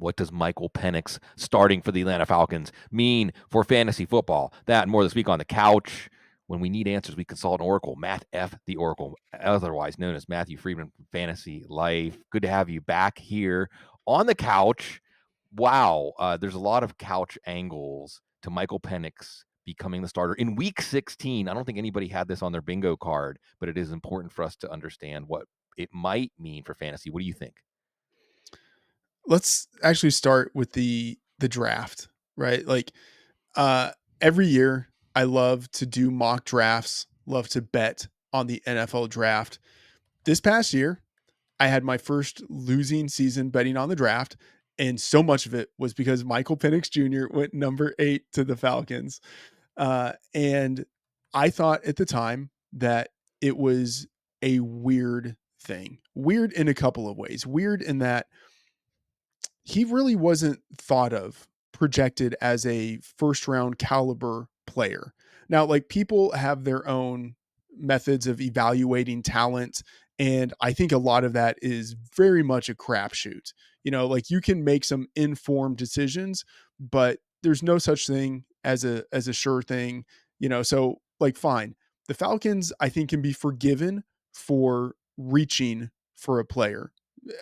What does Michael Penix starting for the Atlanta Falcons mean for fantasy football? That and more this week on the couch. When we need answers, we consult an Oracle, Matt F. the Oracle, otherwise known as Matthew Freedman from Fantasy Life. Good to have you back here on the couch. Wow, there's a lot of couch angles to Michael Penix becoming the starter in week 16. I don't think anybody had this on their bingo card, but it is important for us to understand what it might mean for fantasy. What do you think? Let's actually start with the draft, right? Like every year I love to do mock drafts, love to bet on the NFL draft. This past year, I had my first losing season betting on the draft, and so much of it was because Michael Penix Jr. went number 8 to the Falcons. And I thought at the time that it was a weird thing. Weird in a couple of ways. Weird in that he really wasn't thought of, projected as a first round caliber player. Now, like, people have their own methods of evaluating talent. And I think a lot of that is very much a crapshoot. Like, you can make some informed decisions, but there's no such thing as a sure thing. So, like, fine. The Falcons, I think, can be forgiven for reaching for a player.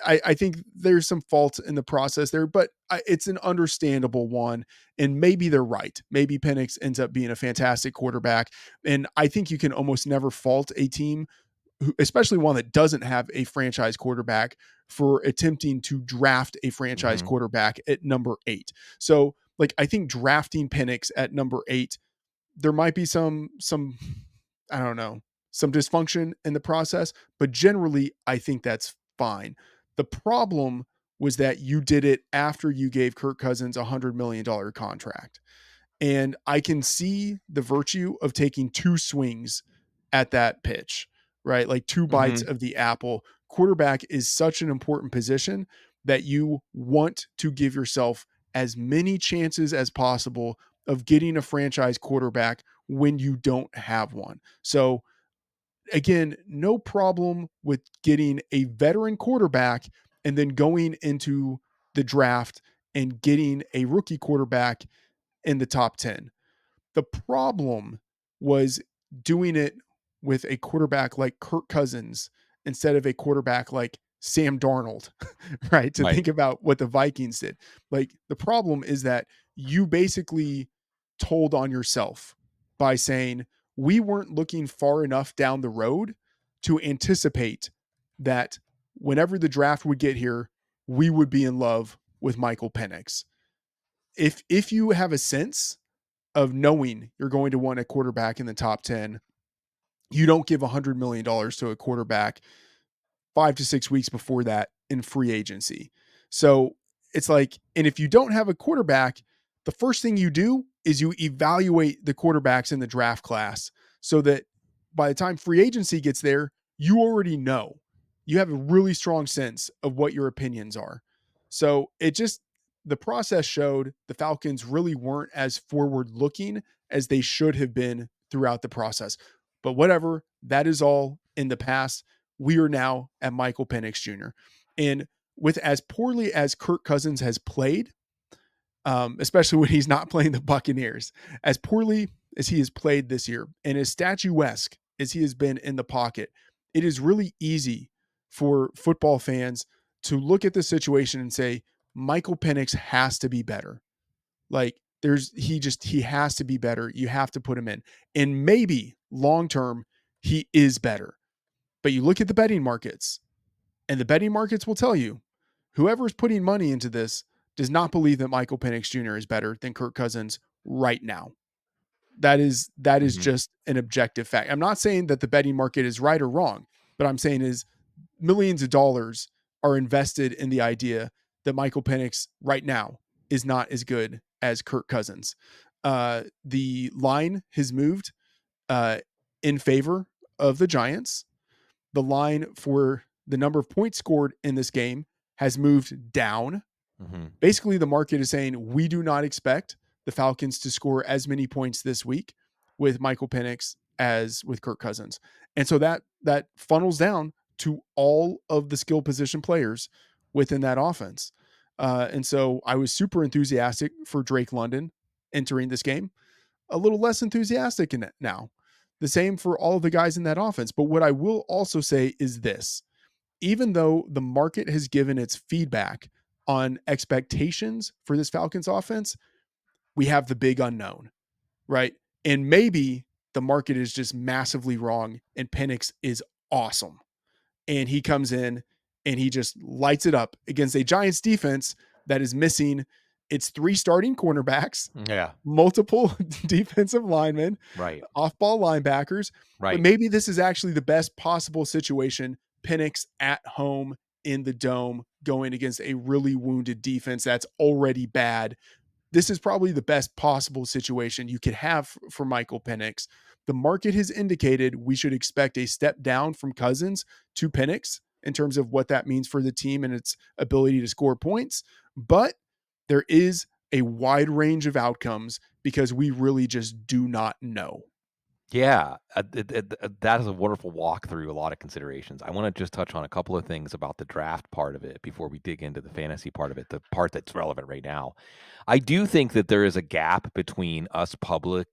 I think there's some faults in the process there, but it's an understandable one. And maybe they're right. Maybe Penix ends up being a fantastic quarterback. And I think you can almost never fault a team, especially one that doesn't have a franchise quarterback, for attempting to draft a franchise quarterback at number 8. So, like, I think drafting Penix at number 8, there might be some I don't know, some dysfunction in the process, but generally I think that's fine. The problem was that you did it after you gave Kirk Cousins $100 million contract. And I can see the virtue of taking 2 swings at that pitch, right? Like 2 bites of the apple. Quarterback is such an important position that you want to give yourself as many chances as possible of getting a franchise quarterback when you don't have one. So, again, no problem with getting a veteran quarterback and then going into the draft and getting a rookie quarterback in the top 10. The problem was doing it with a quarterback like Kirk Cousins instead of a quarterback like Sam Darnold, right? To Right. think about what the Vikings did. Like, the problem is that you basically told on yourself by saying, we weren't looking far enough down the road to anticipate that whenever the draft would get here, we would be in love with Michael Penix. If you have a sense of knowing you're going to want a quarterback in the top 10, you don't give $100 million to a quarterback 5 to 6 weeks before that in free agency. So it's like, and if you don't have a quarterback, the first thing you do is you evaluate the quarterbacks in the draft class so that by the time free agency gets there, you already know. You have a really strong sense of what your opinions are. So the process showed the Falcons really weren't as forward looking as they should have been throughout the process. But whatever, that is all in the past. We are now at Michael Penix Jr. And with as poorly as Kirk Cousins has played, especially when he's not playing the Buccaneers, as poorly as he has played this year, and as statuesque as he has been in the pocket, it is really easy for football fans to look at the situation and say, Michael Penix has to be better. Like, he has to be better. You have to put him in. And maybe long term, he is better. But you look at the betting markets, and the betting markets will tell you whoever's putting money into this does not believe that Michael Penix Jr. is better than Kirk Cousins right now. That is just an objective fact. I'm not saying that the betting market is right or wrong, but I'm saying is millions of dollars are invested in the idea that Michael Penix right now is not as good as Kirk Cousins. The line has moved in favor of the Giants. The line for the number of points scored in this game has moved down. Basically, the market is saying we do not expect the Falcons to score as many points this week with Michael Penix as with Kirk Cousins. And so that funnels down to all of the skill position players within that offense. And so I was super enthusiastic for Drake London entering this game, a little less enthusiastic in it now. The same for all of the guys in that offense. But what I will also say is this: even though the market has given its feedback on expectations for this Falcons offense, we have the big unknown, right? And maybe the market is just massively wrong and Penix is awesome. And he comes in and he just lights it up against a Giants defense that is missing its 3 starting cornerbacks, Yeah. multiple defensive linemen, Right. off-ball linebackers. But Right. maybe this is actually the best possible situation. Penix at home in the dome going against a really wounded defense that's already bad. This is probably the best possible situation you could have for Michael Penix. The market has indicated we should expect a step down from Cousins to Penix in terms of what that means for the team and its ability to score points. But there is a wide range of outcomes because we really just do not know. Yeah, that is a wonderful walk through a lot of considerations. I want to just touch on a couple of things about the draft part of it before we dig into the fantasy part of it, the part that's relevant right now. I do think that there is a gap between us public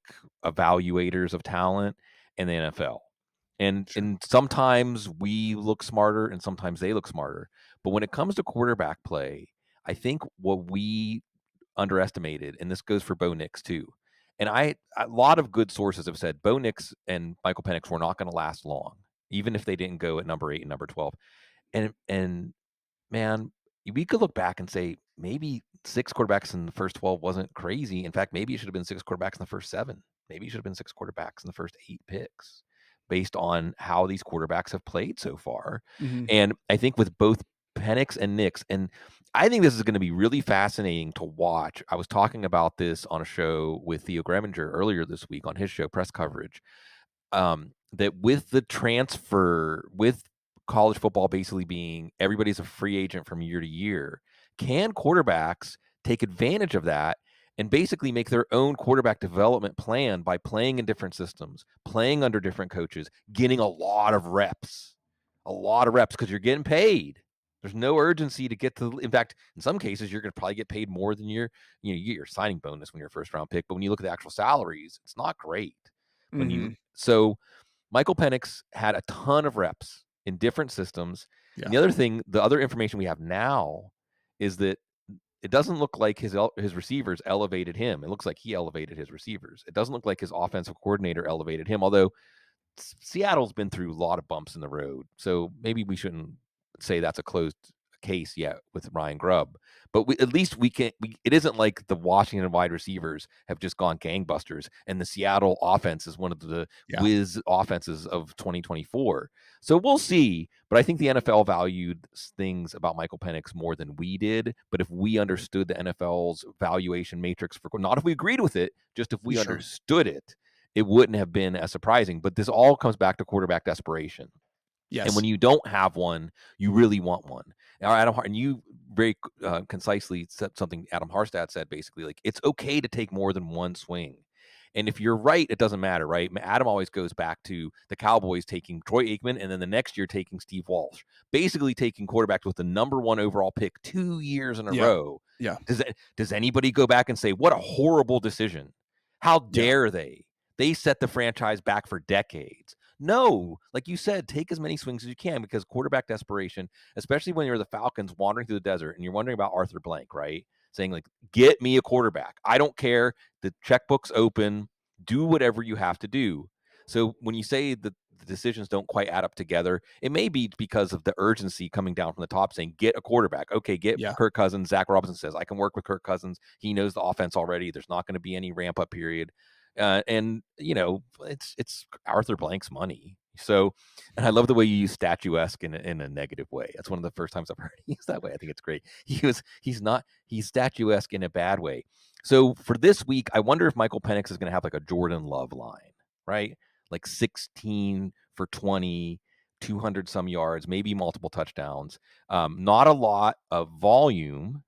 evaluators of talent and the NFL. Sure. And sometimes we look smarter and sometimes they look smarter. But when it comes to quarterback play, I think what we underestimated, and this goes for Bo Nix too. And a lot of good sources have said Bo Nix and Michael Penix were not going to last long, even if they didn't go at number 8 and number 12. And man, we could look back and say maybe 6 quarterbacks in the first 12 wasn't crazy. In fact, maybe it should have been 6 quarterbacks in the first 7. Maybe it should have been 6 quarterbacks in the first 8 picks based on how these quarterbacks have played so far. Mhm. And I think with both Penix and Nix, and I think this is going to be really fascinating to watch. I was talking about this on a show with Theo Greminger earlier this week on his show, Press Coverage, that with the transfer, with college football basically being everybody's a free agent from year to year, can quarterbacks take advantage of that and basically make their own quarterback development plan by playing in different systems, playing under different coaches, getting a lot of reps because you're getting paid. There's no urgency to get to. In fact, in some cases, you're going to probably get paid more than you get your signing bonus when you're a first round pick. But when you look at the actual salaries, it's not great. When you Mhm. so Michael Penix had a ton of reps in different systems. And Yeah. the other information we have now is that it doesn't look like his receivers elevated him. It looks like he elevated his receivers. It doesn't look like his offensive coordinator elevated him, although Seattle's been through a lot of bumps in the road. So maybe we shouldn't say that's a closed case yet with Ryan Grubb. But at least it isn't like the Washington wide receivers have just gone gangbusters and the Seattle offense is one of the Yeah. whiz offenses of 2024. So we'll see. But I think the NFL valued things about Michael Penix more than we did. But if we understood the NFL's valuation matrix not if we agreed with it, just if we Sure. understood it, it wouldn't have been as surprising. But this all comes back to quarterback desperation. And when Yes. you don't have one, you really want one. Now, and you very concisely said something Adam Harstad said, basically, like it's okay to take more than one swing. And if you're right, it doesn't matter, right? Adam always goes back to the Cowboys taking Troy Aikman and then the next year taking Steve Walsh, basically taking quarterbacks with the number 1 overall pick 2 years in a Yeah. row. Yeah. Does anybody go back and say, what a horrible decision? How Yeah. dare they? They set the franchise back for decades. No, like you said, take as many swings as you can because quarterback desperation, especially when you're the Falcons wandering through the desert and you're wondering about Arthur Blank, right? Saying like, get me a quarterback. I don't care. The checkbook's open. Do whatever you have to do. So when you say that the decisions don't quite add up together, it may be because of the urgency coming down from the top saying, get a quarterback. Okay, get Yeah. Kirk Cousins. Zach Robinson says, I can work with Kirk Cousins. He knows the offense already. There's not going to be any ramp up period. And it's Arthur Blank's money. So, and I love the way you use statuesque in a negative way. That's one of the first times I've heard it used that way. I think it's great. He's statuesque in a bad way. So for this week, I wonder if Michael Penix is going to have like a Jordan Love line, right? Like 16 for 20, 200 some yards, maybe multiple touchdowns. Not a lot of volume,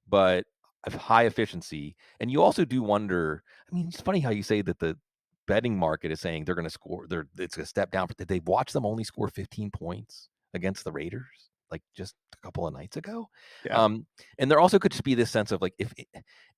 but of high efficiency. And you also do wonder, I mean, it's funny how you say that the betting market is saying they're going to score. It's a step down. Did they watch them only score 15 points against the Raiders? like just a couple of nights ago. Yeah. And there also could just be this sense of like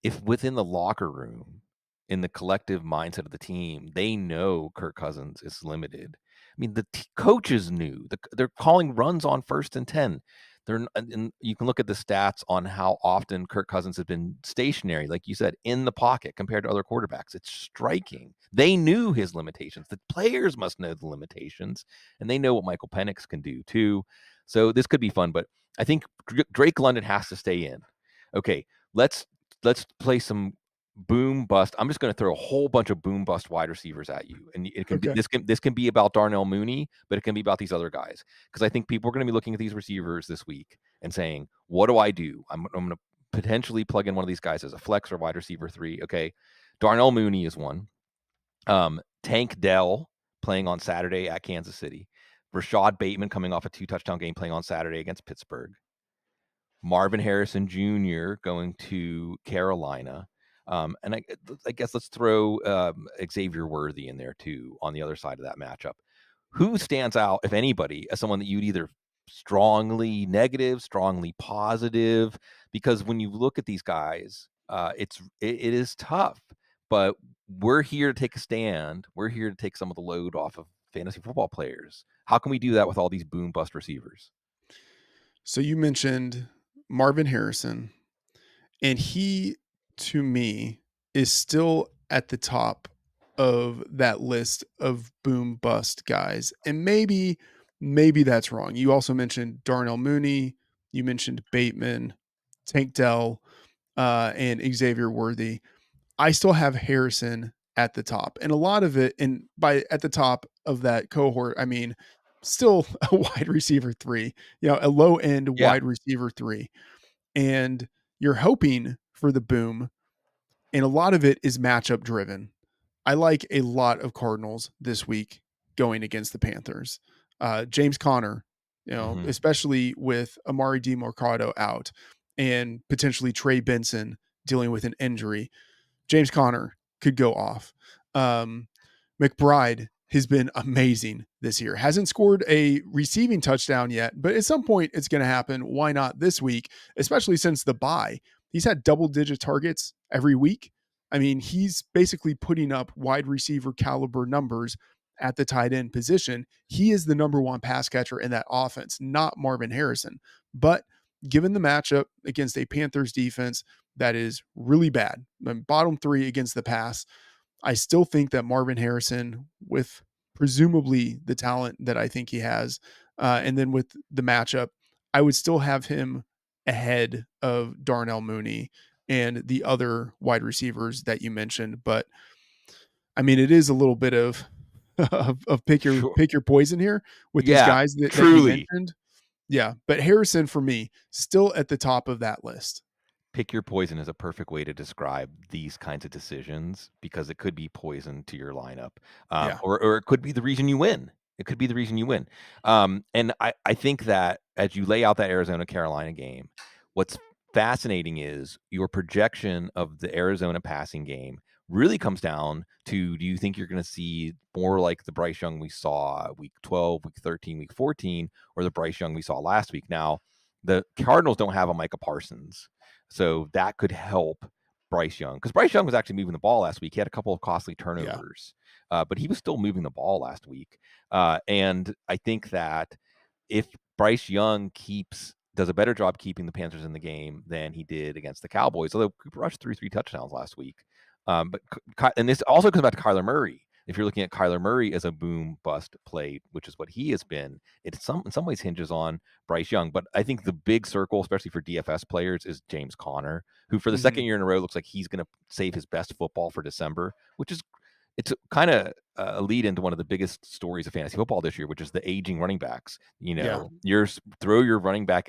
if within the locker room, in the collective mindset of the team, they know Kirk Cousins is limited. I mean, the coaches knew. They're calling runs on 1st and 10. And you can look at the stats on how often Kirk Cousins has been stationary, like you said, in the pocket compared to other quarterbacks. It's striking. They knew his limitations. The players must know the limitations, and they know what Michael Penix can do too. So this could be fun, but I think Drake London has to stay in. Okay, let's play some boom bust. I'm just going to throw a whole bunch of boom bust wide receivers at you, and it can be Okay. this can be about Darnell Mooney, but it can be about these other guys, because I think people are going to be looking at these receivers this week and saying, "What do I do? I'm going to potentially plug in one of these guys as a flex or wide receiver 3." Okay, Darnell Mooney is one. Tank Dell playing on Saturday at Kansas City. Rashad Bateman coming off a 2-touchdown game playing on Saturday against Pittsburgh. Marvin Harrison Jr. going to Carolina. And I guess let's throw Xavier Worthy in there too on the other side of that matchup. Who stands out, if anybody, as someone that you'd either strongly negative, strongly positive? Because when you look at these guys, it is tough. But we're here to take a stand. We're here to take some of the load off of fantasy football players. How can we do that with all these boom bust receivers? So you mentioned Marvin Harrison, and he, to me, is still at the top of that list of boom bust guys. And maybe that's wrong. You also mentioned Darnell Mooney, you mentioned Bateman, Tank Dell, and Xavier Worthy. I still have Harrison at the top, and a lot of it, and by at the top of that cohort, I mean still a wide receiver 3, a low end Yeah, wide receiver 3, and you're hoping for the boom, and a lot of it is matchup driven. I like a lot of Cardinals this week going against the Panthers. James Conner, hmm especially with Amari DeMarcado out and potentially Trey Benson dealing with an injury, James Conner could go off. Um, McBride has been amazing this year. Hasn't scored a receiving touchdown yet, but at some point it's going to happen. Why not this week, especially since the bye? He's had double-digit targets every week. I mean, he's basically putting up wide receiver caliber numbers at the tight end position. He is the number one pass catcher in that offense, not Marvin Harrison. But given the matchup against a Panthers defense that is really bad, bottom 3 against the pass, I still think that Marvin Harrison, with presumably the talent that I think he has, and then with the matchup, I would still have him ahead of Darnell Mooney and the other wide receivers that you mentioned. But I mean, it is a little bit of of sure. pick your poison here with these Yeah, guys that you truly. mentioned. Yeah, but Harrison for me still at the top of that list. Pick your poison is a perfect way to describe these kinds of decisions, because it could be poison to your lineup, Yeah. or it could be the reason you win. It could be the reason you win. And I think that as you lay out that Arizona Carolina game, what's fascinating is your projection of the Arizona passing game really comes down to, do you think you're going to see more like the Bryce Young we saw week 12, week 13, week 14, or the Bryce Young we saw last week? Now, the Cardinals don't have a Micah Parsons, so that could help Bryce Young, because Bryce Young was actually moving the ball last week. He had a couple of costly Yeah. turnovers, but he was still moving the ball last week. And I think that if Bryce Young does a better job keeping the Panthers in the game than he did against the Cowboys, although Cooper Rush threw 3 touchdowns last week. And this also comes back to Kyler Murray. If you're looking at Kyler Murray as a boom bust play, which is what he has been, it in some ways hinges on Bryce Young. But I think the big circle, especially for DFS players, is James Conner, who for the Hmm. second year in a row looks like he's going to save his best football for December, which is, it's kind of a lead into one of the biggest stories of fantasy football this year, which is the aging running backs. Yeah. Throw your running back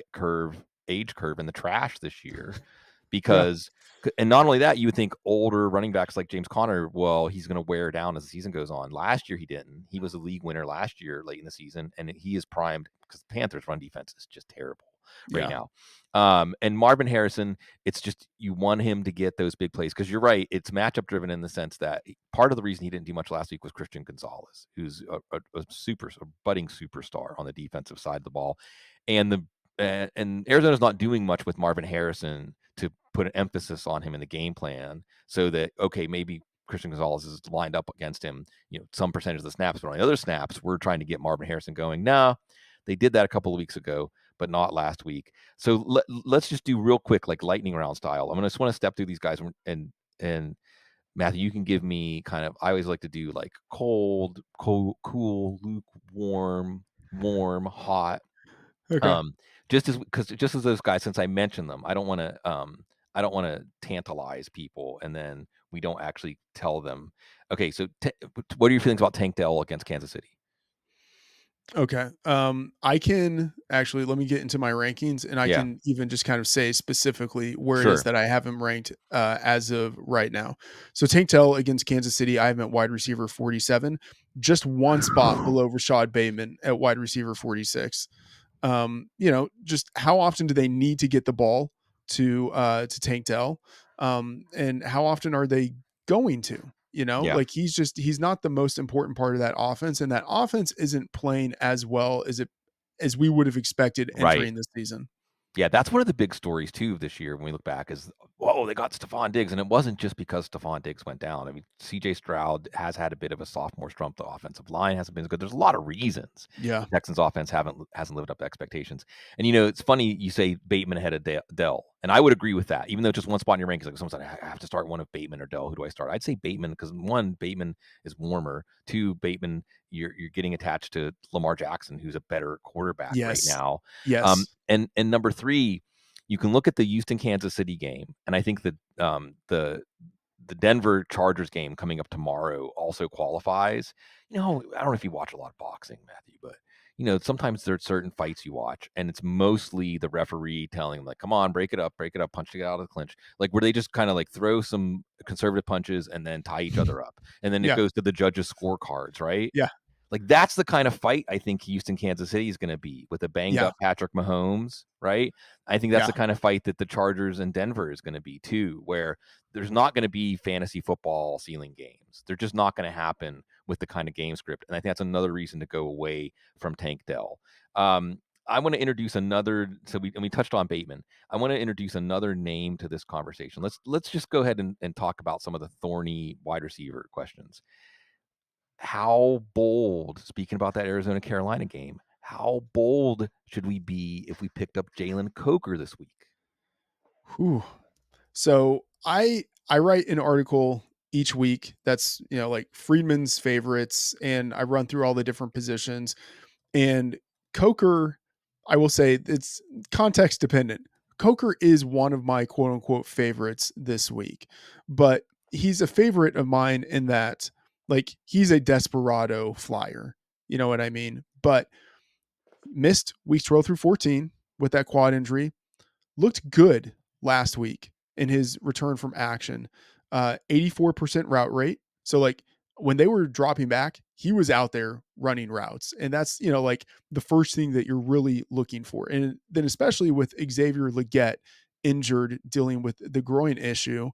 age curve in the trash this year, Yeah. because, and not only that, you would think older running backs like James Conner, well, he's going to wear down as the season goes on. Last year he didn't. He was a league winner last year late in the season, and he is primed, because the Panthers' run defense is just terrible right Yeah. now. And Marvin Harrison, it's just, you want him to get those big plays, because you're right, it's matchup driven in the sense that part of the reason he didn't do much last week was Christian Gonzalez, who's a budding superstar on the defensive side of the ball, and and Arizona's not doing much with Marvin Harrison to put an emphasis on him in the game plan, so that okay, maybe Christian Gonzalez is lined up against him, some percentage of the snaps, but on the other snaps, we're trying to get Marvin Harrison going. No, they did that a couple of weeks ago, but not last week. So let's just do real quick, like lightning round style. Just want to step through these guys, and Matthew, you can give me kind of. I always like to do like cold, cool, lukewarm, warm, hot. Okay. Um, just as those guys, since I mentioned them, I don't want to tantalize people, and then we don't actually tell them. Okay, so what are your feelings about Tank Dell against Kansas City? Okay. I can actually let me get into my rankings, and I Yeah, can even just kind of say specifically where it is sure. that I have him ranked as of right now. So Tank Dell against Kansas City, I have him at wide receiver 47, just one spot below Rashad Bateman at wide receiver 46. Just how often do they need to get the ball to Tank Dell? And how often are they going to? Yeah, Like he's not the most important part of that offense, and that offense isn't playing as well as we would have expected right. entering this season. Yeah, that's one of the big stories too of this year when we look back is, whoa, they got Stephon Diggs, and it wasn't just because Stephon Diggs went down. I mean, CJ Stroud has had a bit of a sophomore slump. The offensive line hasn't been as good. There's a lot of reasons Yeah, the Texans offense hasn't lived up to expectations. And it's funny you say Bateman ahead of Dell, and I would agree with that. Even though just one spot in your rankings, like someone said, I have to start one of Bateman or Dell. Who do I start? I'd say Bateman because one, Bateman is warmer. Two, Bateman, you're getting attached to Lamar Jackson, who's a better quarterback right yes, now. yes, And number three, you can look at the Houston Kansas City game, and I think that the Denver Chargers game coming up tomorrow also qualifies. I don't know if you watch a lot of boxing, Matthew, but sometimes there's certain fights you watch, and it's mostly the referee telling them like, "Come on, break it up, punch to get out of the clinch," like where they just kind of like throw some conservative punches and then tie each other up, and then it yeah, goes to the judges' scorecards, right? yeah, Like that's the kind of fight I think Houston Kansas City is going to be with a banged yeah, up Patrick Mahomes, right? I think that's yeah, the kind of fight that the Chargers and Denver is going to be too, where there's not going to be fantasy football ceiling games. They're just not going to happen with the kind of game script, and I think that's another reason to go away from Tank Dell. I want to introduce another. So we touched on Bateman. I want to introduce another name to this conversation. Let's just go ahead and talk about some of the thorny wide receiver questions. How bold, speaking about that Arizona Carolina game, how bold should we be if we picked up Jalen Coker this week? Whew. So I write an article each week that's like Freedman's favorites, and I run through all the different positions. And Coker, I will say it's context dependent. Coker is one of my quote unquote favorites this week, but he's a favorite of mine in that like he's a desperado flyer. You know what I mean? But missed weeks 12 through 14 with that quad injury, looked good last week in his return from action. 84% route rate. So like when they were dropping back, he was out there running routes. And that's, like the first thing that you're really looking for. And then especially with Xavier Legette injured, dealing with the groin issue,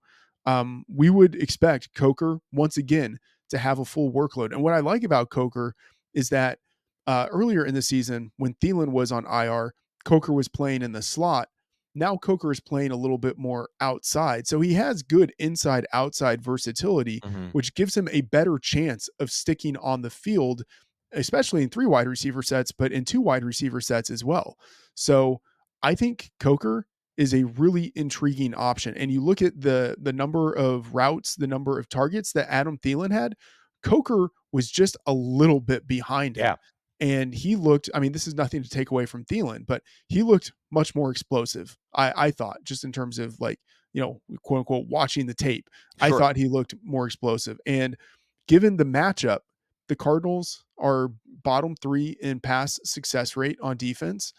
we would expect Coker once again to have a full workload. And what I like about Coker is that earlier in the season, when Thielen was on IR, Coker was playing in the slot. Now Coker is playing a little bit more outside. So he has good inside outside versatility, Mhm. which gives him a better chance of sticking on the field, especially in 3 wide receiver sets, but in 2 wide receiver sets as well. So I think Coker is a really intriguing option. And you look at the number of routes, the number of targets that Adam Thielen had, Coker was just a little bit behind him. Yeah, And he looked, I mean, this is nothing to take away from Thielen, but he looked much more explosive. I thought, just in terms of like, quote unquote, watching the tape, I sure. thought he looked more explosive. And given the matchup, the Cardinals are bottom 3 in pass success rate on defense.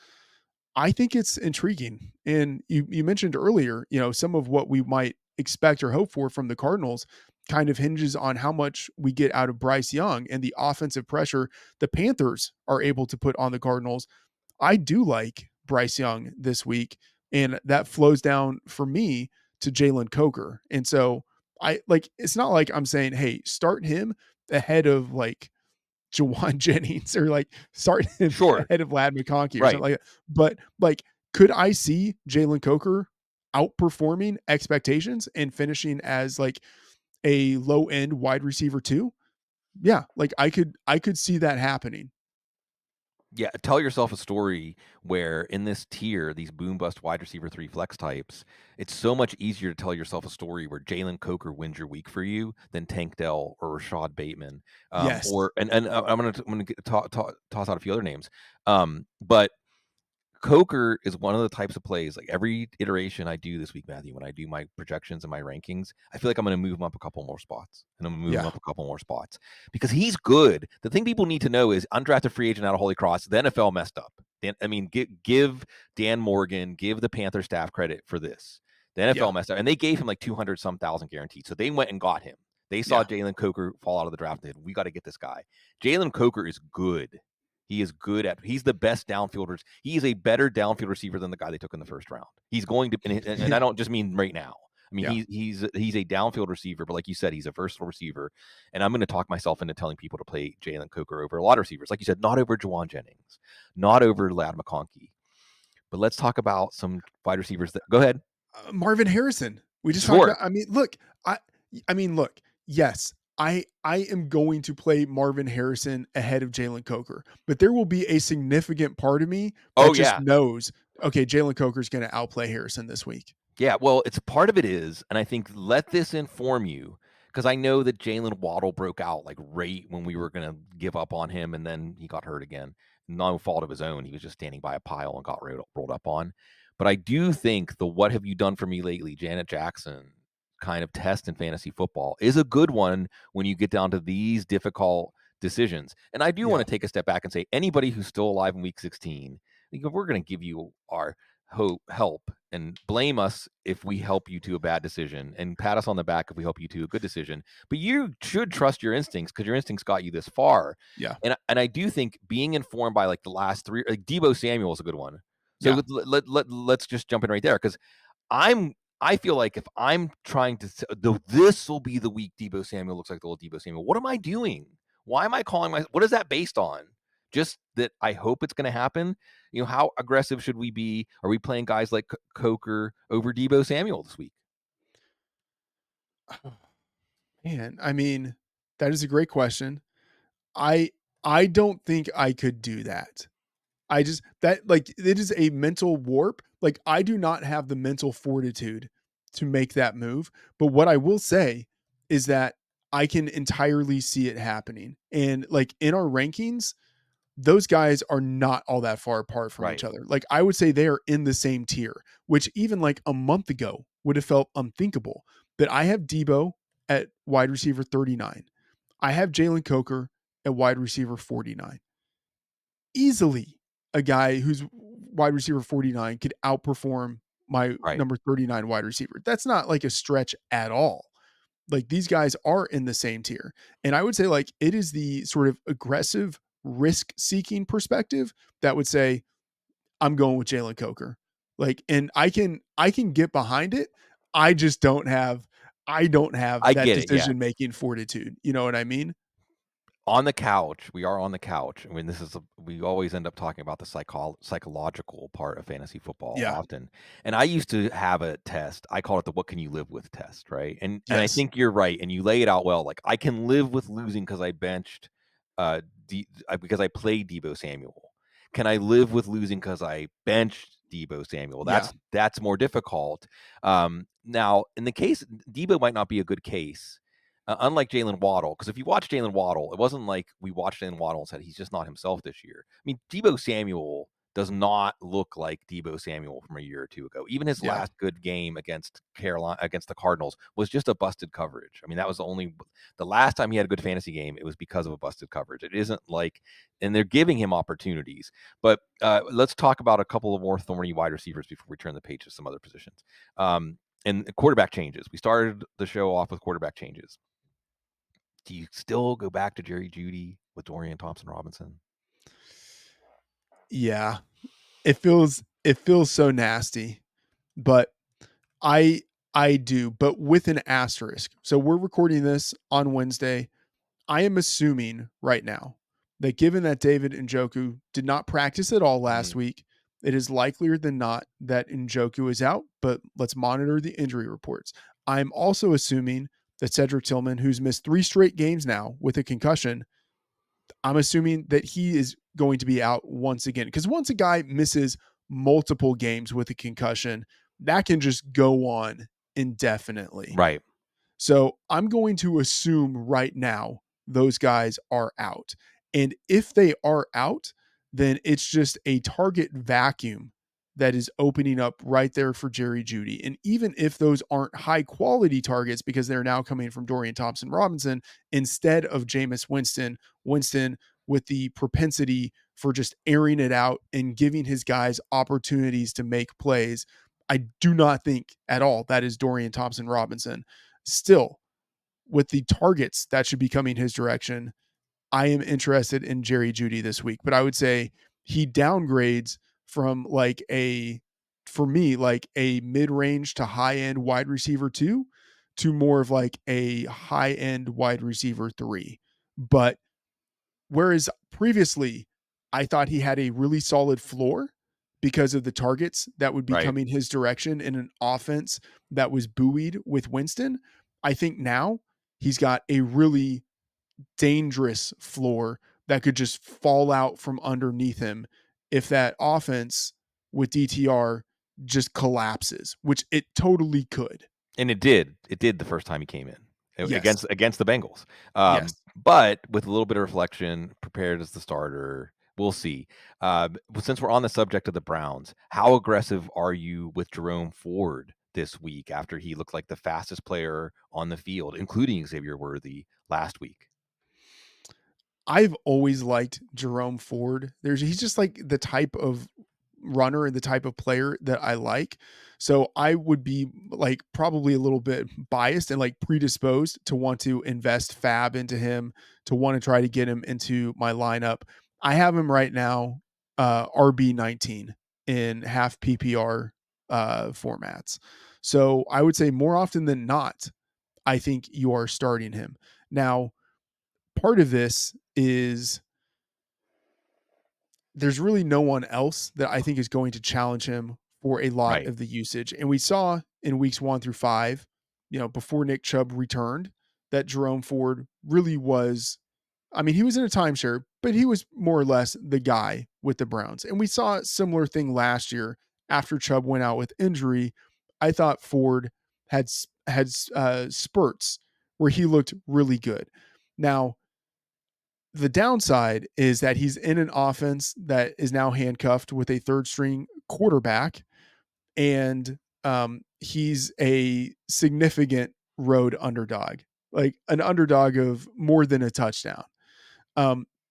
I think it's intriguing. And you mentioned earlier, some of what we might expect or hope for from the Cardinals kind of hinges on how much we get out of Bryce Young and the offensive pressure the Panthers are able to put on the Cardinals. I do like Bryce Young this week, and that flows down for me to Jalen Coker. And so I like it's not like I'm saying, hey, start him ahead of like Jawan Jennings or like start him Sure. ahead of Lad McConkey or Right. something like that. But like Could I see Jalen Coker outperforming expectations and finishing as like a low end wide receiver too? Yeah, like I could see that happening. Yeah, tell yourself a story where in this tier, these boom bust wide receiver 3 flex types, it's so much easier to tell yourself a story where Jalen Coker wins your week for you than Tank Dell or Rashad Bateman. Yes. Or and I'm gonna toss out a few other names. But Coker is one of the types of plays, like every iteration I do this week, Matthew, when I do my projections and my rankings, I feel like I'm going to move him up a couple more spots. And I'm going to move him Yeah. up a couple more spots because he's good. The thing people need to know is undrafted free agent out of Holy Cross, the NFL messed up. I mean, give Dan Morgan, give the Panther staff credit for this. The Yeah. NFL messed up. And they gave him like 200 some thousand guaranteed. So they went and got him. They saw Yeah. Jalen Coker fall out of the draft and said, we got to get this guy. Jalen Coker is good. He is good at. He's the best downfielders. He is a better downfield receiver than the guy they took in the first round. He's going to, and I Yeah. don't just mean right now. I mean Yeah. he's a downfield receiver, but like you said, he's a versatile receiver. And I'm going to talk myself into telling people to play Jalen Coker over a lot of receivers, like you said, not over Juwan Jennings, not over Lad McConkey. But let's talk about some wide receivers. That go ahead. Marvin Harrison. We just talked Sure. about. I I mean, look. Yes, I am going to play Marvin Harrison ahead of Jalen Coker, but there will be a significant part of me that Oh just yeah. knows, okay, Jalen Coker is going to outplay Harrison this week. Yeah, well, it's part of it is, and I think let this inform you because I know that Jalen Waddle broke out like right when we were going to give up on him, and then he got hurt again. No fault of his own. He was just standing by a pile and got rolled up on. But I do think the "What have you done for me lately?" Janet Jackson kind of test in fantasy football is a good one when you get down to these difficult decisions. And I do want Yeah. to take a step back and say anybody who's still alive in Week 16, we're going to give you our help and blame us if we help you to a bad decision and pat us on the back if we help you to a good decision. But you should trust your instincts because your instincts got you this far. Yeah. And I do think being informed by like the last three, like Deebo Samuel is a good one. Yeah. So let's just jump in right there because I feel like if I'm trying to, this will be the week Deebo Samuel looks like the old Deebo Samuel. What am I doing? Why am I calling my? What is that based on? Just that I hope it's going to happen. How aggressive should we be? Are we playing guys like Coker over Deebo Samuel this week? Man, I mean, that is a great question. I I don't think I could do that. I just that like it is a mental warp. Like I do not have the mental fortitude to make that move. But what I will say is that I can entirely see it happening. And like in our rankings, those guys are not all that far apart from each Right. other. Like I would say they are in the same tier, which even like a month ago would have felt unthinkable. But I have Deebo at wide receiver 39. I have Jalen Coker at wide receiver 49. Easily a guy who's wide receiver 49 could outperform my Right. number 39 wide receiver. That's not like a stretch at all. Like these guys are in the same tier. And I would say like it is the sort of aggressive risk seeking perspective that would say, I'm going with Jalen Coker. Like, and I can get behind it. I don't have I that get it. Yeah. decision making fortitude. You know what I mean? On the couch, we are on the couch. I mean, we always end up talking about the psychological part of fantasy football Yeah. often. And I used to have a test. I call it the "What can you live with" test, right? And I Yes. think you're right, and you lay it out well. Like I can live with losing because I benched, because I played Deebo Samuel. Can I live with losing because I benched Deebo Samuel? Yeah. That's more difficult. Now, in the case, Deebo might not be a good case unlike Jalen Waddle, because if you watch Jalen Waddle, it wasn't like we watched Jalen Waddle and said he's just not himself this year. I mean, Deebo Samuel does not look like Deebo Samuel from a year or two ago. Even his Yeah. last good game against the Cardinals was just a busted coverage. I mean, that was the last time he had a good fantasy game. It was because of a busted coverage. It isn't like, and they're giving him opportunities. But let's talk about a couple of more thorny wide receivers before we turn the page to some other positions. And quarterback changes. We started the show off with quarterback changes. Do you still go back to Jerry Jeudy with Dorian Thompson-Robinson? Yeah. It feels so nasty, but I I do, but with an asterisk. So we're recording this on Wednesday. I am assuming right now that given that David Njoku did not practice at all last Mm, week It is likelier than not that Njoku is out, but let's monitor the injury reports. I'm also assuming that Cedric Tillman, who's missed 3 straight games now with a concussion, I'm assuming that he is going to be out once again. Because once a guy misses multiple games with a concussion, that can just go on indefinitely. Right. So I'm going to assume right now those guys are out. And if they are out, then it's just a target vacuum that is opening up right there for Jerry Jeudy. And even if those aren't high quality targets because they're now coming from Dorian Thompson-Robinson instead of Jameis Winston with the propensity for just airing it out and giving his guys opportunities to make plays, I do not think at all that is Dorian Thompson-Robinson. Still, with the targets that should be coming his direction, I am interested in Jerry Jeudy this week. But I would say he downgrades from for me, like a mid-range to high-end wide receiver 2 to more of like a high-end wide receiver 3. But whereas previously I thought he had a really solid floor because of the targets that would be Right. coming his direction in an offense that was buoyed with Winston, I think now he's got a really dangerous floor that could just fall out from underneath him if that offense with DTR just collapses, which it totally could. And it did. It did the first time he came in Yes. against the Bengals. Yes. But with a little bit of reflection, prepared as the starter, we'll see. Since we're on the subject of the Browns, how aggressive are you with Jerome Ford this week after he looked like the fastest player on the field, including Xavier Worthy last week? I've always liked Jerome Ford. He's just like the type of runner and the type of player that I like. So I would be like probably a little bit biased and like predisposed to want to invest fab into him, to want to try to get him into my lineup. I have him right now, RB19 in half PPR formats. So I would say more often than not, I think you are starting him. Now, part of this is there's really no one else that I think is going to challenge him for a lot Right. of the usage. And we saw in weeks 1 through 5, before Nick Chubb returned, that Jerome Ford really was, I mean, he was in a timeshare, but he was more or less the guy with the Browns. And we saw a similar thing last year after Chubb went out with injury. I thought Ford had spurts where he looked really good. Now, the downside is that he's in an offense that is now handcuffed with a third string quarterback, and he's a significant road underdog, like an underdog of more than a touchdown.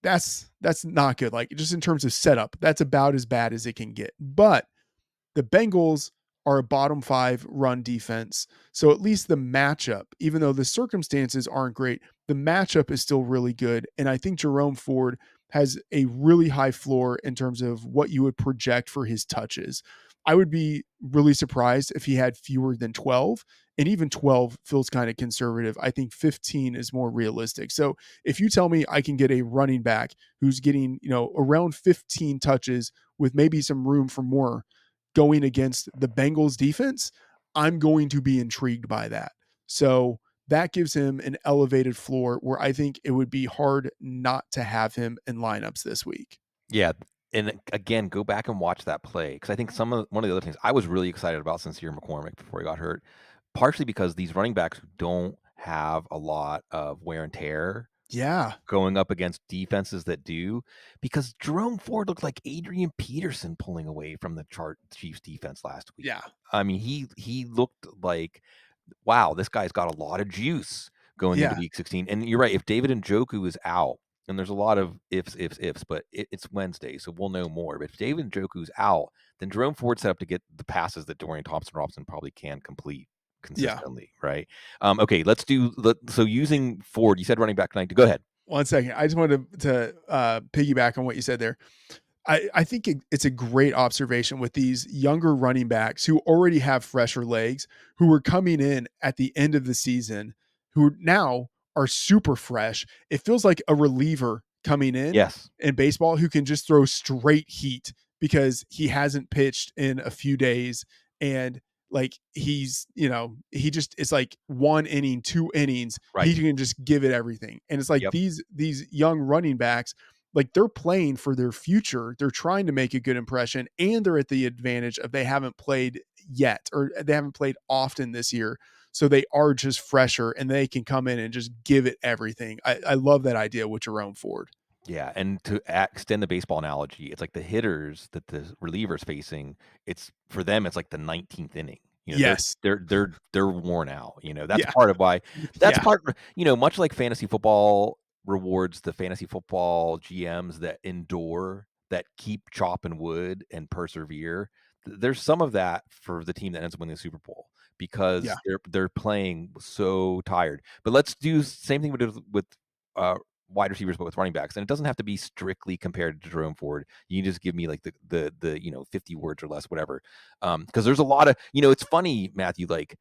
That's not good. Like just in terms of setup, that's about as bad as it can get. But the Bengals are a bottom 5 run defense. So at least the matchup, even though the circumstances aren't great, the matchup is still really good. And I think Jerome Ford has a really high floor in terms of what you would project for his touches. I would be really surprised if he had fewer than 12. And even 12 feels kind of conservative. I think 15 is more realistic. So if you tell me I can get a running back who's getting, around 15 touches with maybe some room for more going against the Bengals defense, I'm going to be intrigued by that. So that gives him an elevated floor where I think it would be hard not to have him in lineups this week. Yeah. And again, go back and watch that play because I think one of the other things I was really excited about Sincere McCormick before he got hurt, partially because these running backs don't have a lot of wear and tear Yeah. going up against defenses that do, because Jerome Ford looked like Adrian Peterson pulling away from the Chiefs defense last week. Yeah. I mean, he looked like, wow, this guy's got a lot of juice going into Yeah. week 16. And you're right, if David Njoku is out, and there's a lot of ifs, but it's Wednesday, so we'll know more. But if David Njoku's out, then Jerome Ford's set up to get the passes that Dorian Thompson-Robinson probably can complete Yeah. consistently, right? Okay, let's do so using Ford. You said running back tonight. Go ahead. 1 second. I just wanted to piggyback on what you said there. I think it's a great observation with these younger running backs who already have fresher legs, who were coming in at the end of the season, who now are super fresh. It feels like a reliever coming Yes. in baseball who can just throw straight heat because he hasn't pitched in a few days, and like he's, he just, it's like 1 inning, 2 innings, he Right. can just give it everything. And it's like Yep. these young running backs, like they're playing for their future. They're trying to make a good impression, and they're at the advantage of they haven't played yet, or they haven't played often this year. So they are just fresher and they can come in and just give it everything. I love that idea with Jerome Ford. Yeah, and to extend the baseball analogy, it's like the hitters that the reliever's facing. It's for them, it's like the 19th inning. Yes. They're worn out. That's Yeah. part of why. That's Yeah. part. Much like fantasy football rewards the fantasy football GMs that endure, that keep chopping wood and persevere. There's some of that for the team that ends up winning the Super Bowl Yeah. because they're playing so tired. But let's do same thing we did with uh, wide receivers, but with running backs. And it doesn't have to be strictly compared to Jerome Ford. You can just give me like the 50 words or less, whatever. Because there's a lot of, it's funny, Matthew, like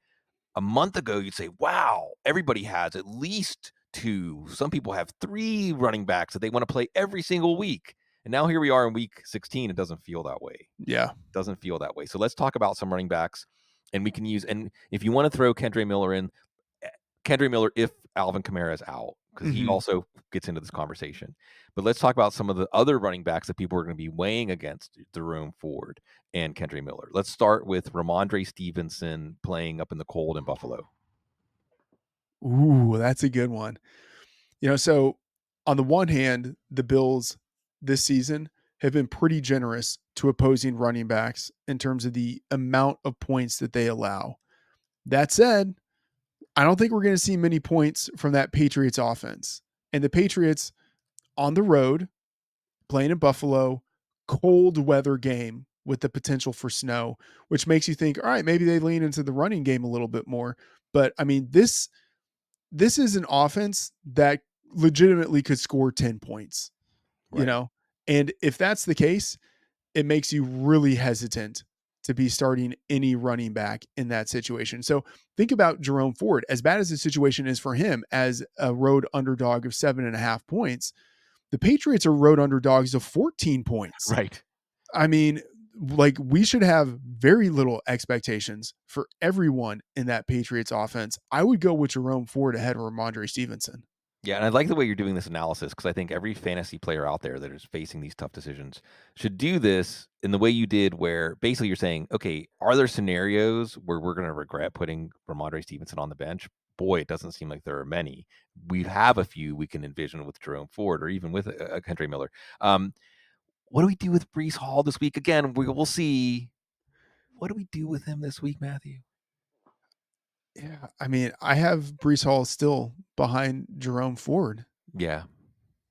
a month ago, you'd say, wow, everybody has at least two. Some people have three running backs that they want to play every single week. And now here we are in week 16. It doesn't feel that way. Yeah. Doesn't feel that way. So let's talk about some running backs. And we can use, and if you want to throw Kendre Miller in, Kendre Miller if Alvin Kamara is out, because he Hmm. also gets into this conversation. But let's talk about some of the other running backs that people are going to be weighing against Jerome Ford and Kendre Miller. Let's start with Rhamondre Stevenson playing up in the cold in Buffalo. Ooh, that's a good one. So on the one hand, the Bills this season have been pretty generous to opposing running backs in terms of the amount of points that they allow. That said, I don't think we're going to see many points from that Patriots offense. And the Patriots on the road, playing in Buffalo, cold weather game with the potential for snow, which makes you think, all right, maybe they lean into the running game a little bit more. But I mean, this is an offense that legitimately could score 10 points, you Right. know? And if that's the case, it makes you really hesitant to be starting any running back in that situation. So think about Jerome Ford. As bad as the situation is for him as a road underdog of 7.5 points, the Patriots are road underdogs of 14 points. Right. I mean, like we should have very little expectations for everyone in that Patriots offense. I would go with Jerome Ford ahead of Rhamondre Stevenson. Yeah, and I like the way you're doing this analysis because I think every fantasy player out there that is facing these tough decisions should do this in the way you did, where basically you're saying, okay, are there scenarios where we're going to regret putting Rhamondre Stevenson on the bench? Boy, it doesn't seem like there are many. We have a few we can envision with Jerome Ford or even with Kendre Miller. Um, what do we do with Brees Hall this week? Again, we'll see. What do we do with him this week, Matthew? Yeah, I mean, I have Brees Hall still behind Jerome Ford, Yeah.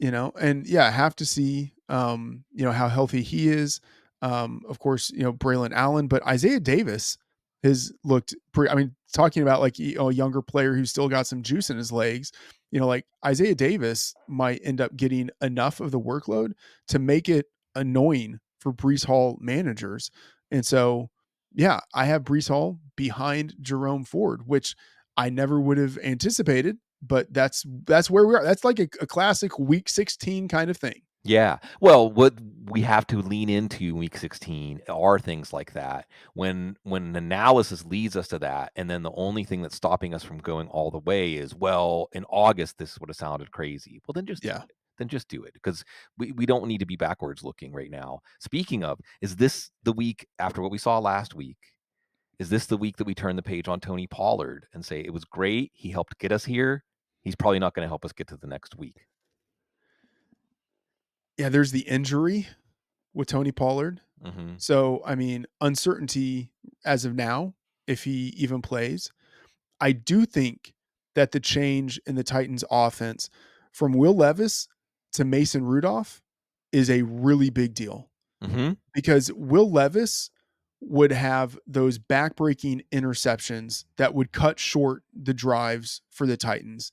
and yeah, have to see, how healthy he is. Of course, Braylon Allen, but Isaiah Davis has looked pretty. I mean, talking about like a younger player who's still got some juice in his legs, like Isaiah Davis might end up getting enough of the workload to make it annoying for Brees Hall managers. And so, yeah, I have Brees Hall behind Jerome Ford, which I never would have anticipated, but that's where we are. That's like a classic week 16 kind of thing. Yeah. Well, what we have to lean into week 16 are things like that. When analysis leads us to that, and then the only thing that's stopping us from going all the way is, well, in August this would have sounded crazy. Well, then just do Yeah. it. Then just do it because we don't need to be backwards looking right now. Speaking of, is this the week after what we saw last week? Is this the week that we turn the page on Tony Pollard and say it was great? He helped get us here. He's probably not going to help us get to the next week. Yeah. There's the injury with Tony Pollard. Mm-hmm. So, I mean, uncertainty as of now, if he even plays. I do think that the change in the Titans offense from Will Levis to Mason Rudolph is a really big deal Mm-hmm. because Will Levis would have those backbreaking interceptions that would cut short the drives for the Titans.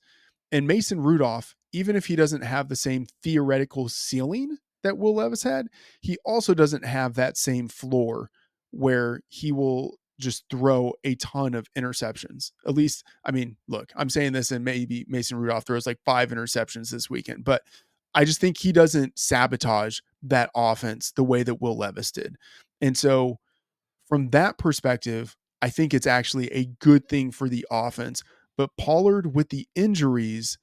And Mason Rudolph, even if he doesn't have the same theoretical ceiling that Will Levis had, he also doesn't have that same floor where he will just throw a ton of interceptions. At least, I mean, look, I'm saying this and maybe Mason Rudolph throws like 5 interceptions this weekend, but I just think he doesn't sabotage that offense the way that Will Levis did. And so from that perspective, I think it's actually a good thing for the offense. But Pollard with the injuries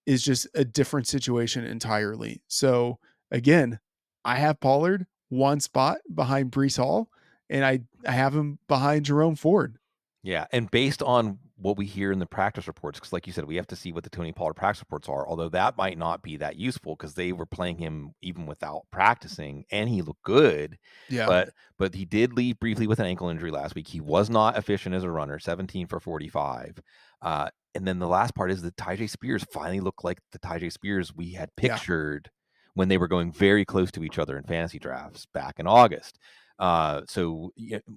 is just a different situation entirely. So again, I have Pollard one spot behind Brees Hall, and I have him behind Jerome Ford. Yeah, and based on what we hear in the practice reports, because like you said, we have to see what the Tony Pollard practice reports are, although that might not be that useful because they were playing him even without practicing, and he looked good. Yeah. But he did leave briefly with an ankle injury last week. He was not efficient as a runner, 17 for 45. And then the last part is that Tyjae Spears finally looked like the Tyjae Spears we had Yeah. pictured when they were going very close to each other in fantasy drafts back in August. So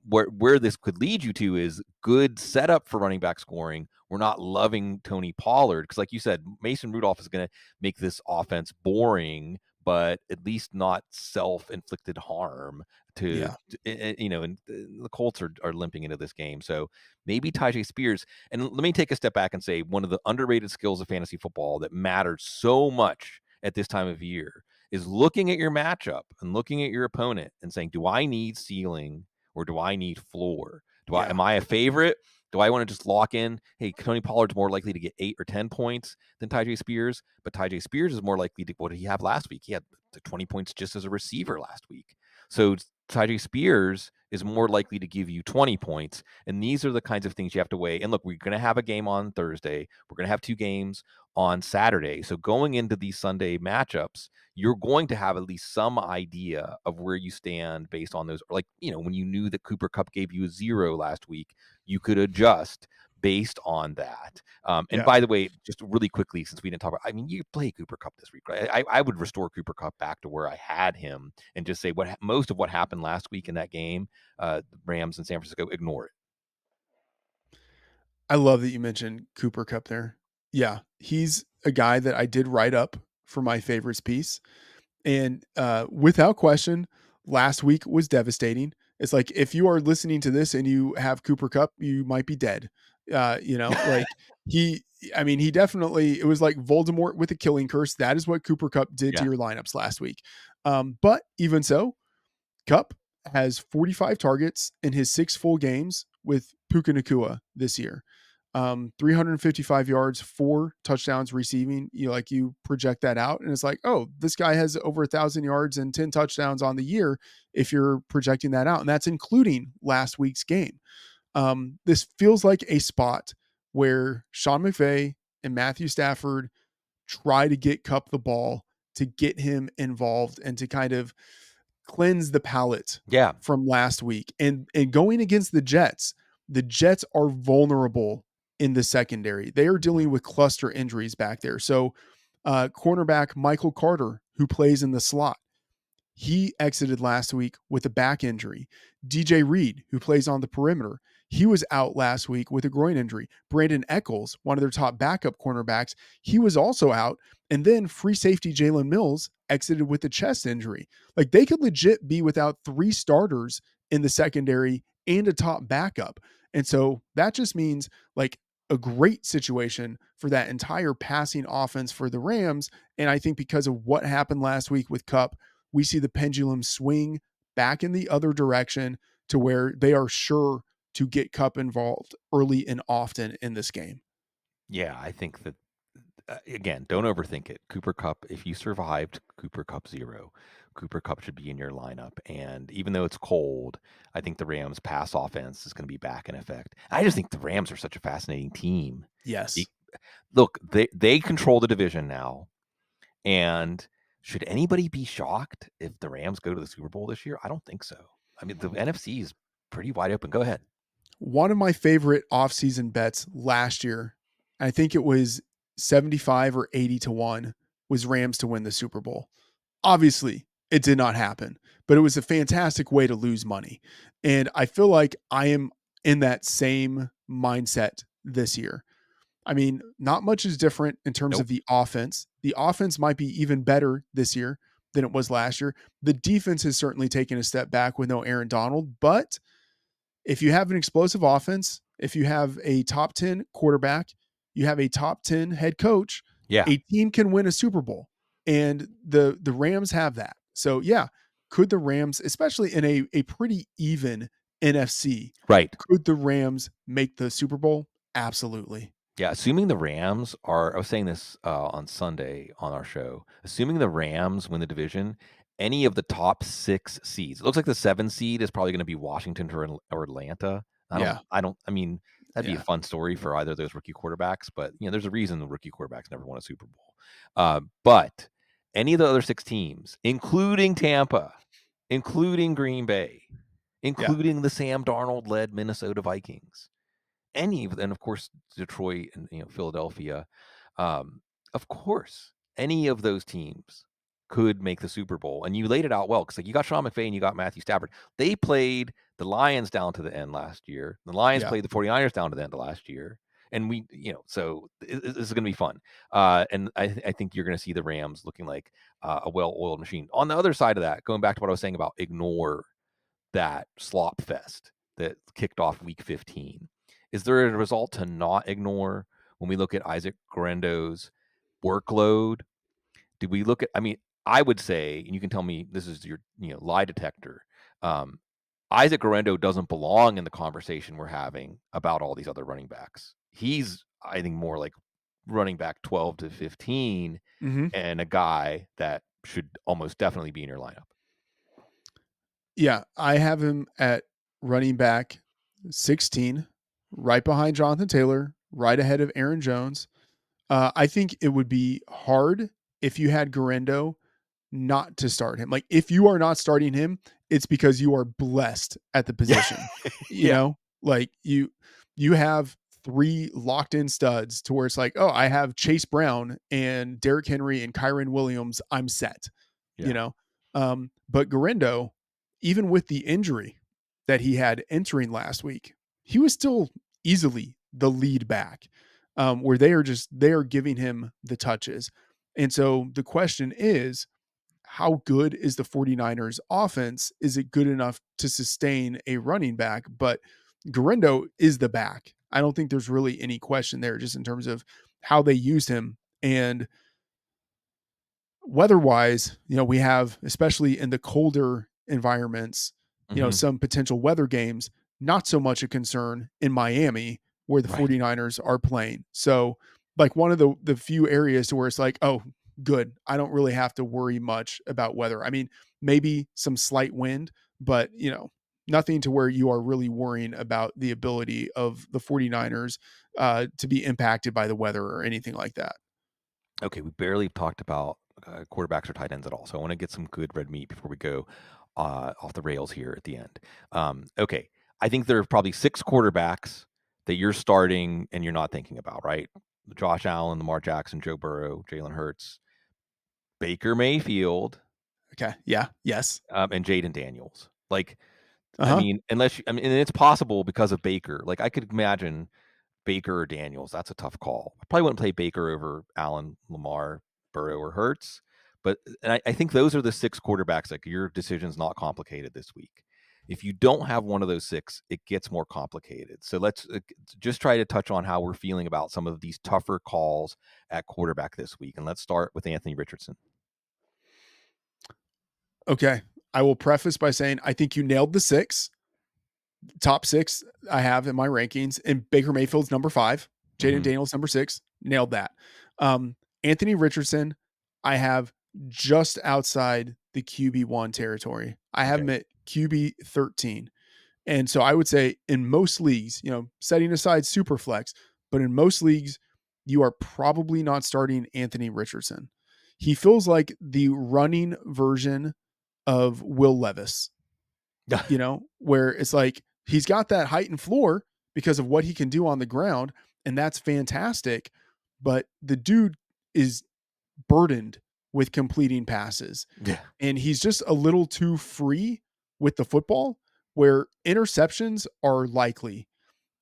where this could lead you to is good setup for running back scoring. We're not loving Tony Pollard because, like you said, Mason Rudolph is going to make this offense boring, but at least not self-inflicted harm to, Yeah. and the Colts are limping into this game. So maybe Tyjae Spears. And let me take a step back and say one of the underrated skills of fantasy football that matters so much at this time of year is looking at your matchup and looking at your opponent and saying, do I need ceiling or do I need floor? Am Yeah. I a favorite? Do I want to just lock in? Hey, Tony Pollard's more likely to get 8 or 10 points than Tyjae Spears, but Tyjae Spears is more likely to, what did he have last week? He had 20 points just as a receiver last week. So Tyjae Spears is more likely to give you 20 points. And these are the kinds of things you have to weigh. And look, we're going to have a game on Thursday. We're going to have 2 games on Saturday. So going into these Sunday matchups, you're going to have at least some idea of where you stand based on those. Like, when you knew that Cooper Kupp gave you a 0 last week, you could adjust based on that. And Yeah. by the way, just really quickly, since we didn't talk about, you play Cooper Kupp this week, right? I would restore Cooper Kupp back to where I had him and just say most of what happened last week in that game, the Rams in San Francisco, ignore it. I love that you mentioned Cooper Kupp there. Yeah. He's a guy that I did write up for my favorites piece. And without question, last week was devastating. It's like if you are listening to this and you have Cooper Kupp, you might be dead. Like he, he definitely, it was like Voldemort with a killing curse. That is what Cooper Kupp did to Yeah. your lineups last week. But even so, Kupp has 45 targets in his 6 full games with Puka Nacua this year. 355 yards, 4 touchdowns receiving. You project that out, and it's like, oh, this guy has over 1,000 yards and 10 touchdowns on the year if you're projecting that out, and that's including last week's game. This feels like a spot where Sean McVay and Matthew Stafford try to get Kupp the ball to get him involved and to kind of cleanse the palate Yeah. from last week. And going against the Jets are vulnerable in the secondary. They are dealing with cluster injuries back there. So cornerback Michael Carter, who plays in the slot, he exited last week with a back injury. DJ Reed, who plays on the perimeter, he was out last week with a groin injury. Brandon Eccles, one of their top backup cornerbacks, he was also out. And then free safety Jalen Mills exited with a chest injury. Like they could legit be without 3 starters in the secondary and a top backup. And so that just means like a great situation for that entire passing offense for the Rams. And I think because of what happened last week with Kupp, we see the pendulum swing back in the other direction to where they are sure to get Kupp involved early and often in this game. Yeah, I think that, again, don't overthink it. Cooper Kupp, if you survived Cooper Kupp 0, Cooper Kupp should be in your lineup. And even though it's cold, I think the Rams pass offense is going to be back in effect. I just think the Rams are such a fascinating team. Yes. Look, they control the division now. And should anybody be shocked if the Rams go to the Super Bowl this year? I don't think so. The NFC is pretty wide open. Go ahead. One of my favorite offseason bets last year, I think it was 75 or 80 to 1, was Rams to win the Super Bowl. Obviously, it did not happen, but it was a fantastic way to lose money. And I feel like I am in that same mindset this year. Not much is different in terms Nope. of the offense. The offense might be even better this year than it was last year. The defense has certainly taken a step back with no Aaron Donald, but if you have an explosive offense, if you have a top 10 quarterback, you have a top 10 head coach, Yeah. a team can win a Super Bowl. And the Rams have that. So yeah, could the Rams, especially in a pretty even NFC, Right. could the Rams make the Super Bowl? Absolutely. Yeah, assuming the Rams are I was saying this, on Sunday on our show. Assuming the Rams win the division, any of the top 6 seeds, it looks like the 7 seed is probably gonna be Washington or Atlanta. Yeah. I mean, that'd be a Yeah. fun story for either of those rookie quarterbacks, but, there's a reason the rookie quarterbacks never won a Super Bowl. But any of the other 6 teams, including Tampa, including Green Bay, Yeah. including the Sam Darnold-led Minnesota Vikings, and of course Detroit and Philadelphia, um, of course any of those teams could make the Super Bowl. And you laid it out well because like you got Sean McVay and you got Matthew Stafford. They played the Lions down to the end last year. The Lions Yeah. played the 49ers down to the end of last year. And so this is going to be fun. And I think you're going to see the Rams looking like a well-oiled machine. On the other side of that, going back to what I was saying about ignore that slop fest that kicked off week 15. Is there a result to not ignore when we look at Isaac Guerendo's workload? Do we look at, I mean, I would say, and you can tell me this is your lie detector. Um, Isaac Guerendo doesn't belong in the conversation we're having about all these other running backs. He's, I think, more like running back 12 to 15 Mm-hmm. and a guy that should almost definitely be in your lineup. Yeah. I have him at running back 16, right behind Jonathan Taylor, right ahead of Aaron Jones. I think it would be hard if you had Guerendo not to start him. Like if you are not starting him, it's because you are blessed at the position. You Yeah. know, like you have 3 locked in studs to where it's like, oh, I have Chase Brown and Derrick Henry and Kyron Williams. I'm set. You Yeah. know, but Guerendo, even with the injury that he had entering last week, he was still easily the lead back. Where they are giving him the touches. And so the question is, how good is the 49ers offense? Is it good enough to sustain a running back? But Guerendo is the back. I don't think there's really any question there, just in terms of how they used him. And weather wise, we have, especially in the colder environments, Mhm. some potential weather games, not so much a concern in Miami where the Right. 49ers are playing. So, like one of the few areas to where it's like, oh, good. I don't really have to worry much about weather. I mean, maybe some slight wind, but nothing to where you are really worrying about the ability of the 49ers to be impacted by the weather or anything like that. Okay, we barely talked about quarterbacks or tight ends at all, so I want to get some good red meat before we go off the rails here at the end. Okay, I think there are probably 6 quarterbacks that you're starting and you're not thinking about, right? Josh Allen, Lamar Jackson, Joe Burrow, Jalen Hurts, Baker Mayfield, Okay. Yeah. Yes. and Jaden Daniels. Like, I Uh-huh. mean, and it's possible because of Baker. Like, I could imagine Baker or Daniels. That's a tough call. I probably wouldn't play Baker over Allen, Lamar, Burrow, or Hurts. But I think those are the 6 quarterbacks. Like your decision's not complicated this week. If you don't have one of those 6, it gets more complicated. So let's just try to touch on how we're feeling about some of these tougher calls at quarterback this week. And let's start with Anthony Richardson. Okay. I will preface by saying I think you nailed the 6. Top 6 I have in my rankings, and Baker Mayfield's number 5, Jaden Mm-hmm. Daniels number 6. Nailed that. Anthony Richardson, I have just outside the QB1 territory. I have Okay. him at QB 13. And so I would say in most leagues, setting aside super flex, but in most leagues, you are probably not starting Anthony Richardson. He feels like the running version of Will Levis, where it's like he's got that height and floor because of what he can do on the ground, and that's fantastic. But the dude is burdened with completing passes, Yeah. and he's just a little too free with the football, where interceptions are likely.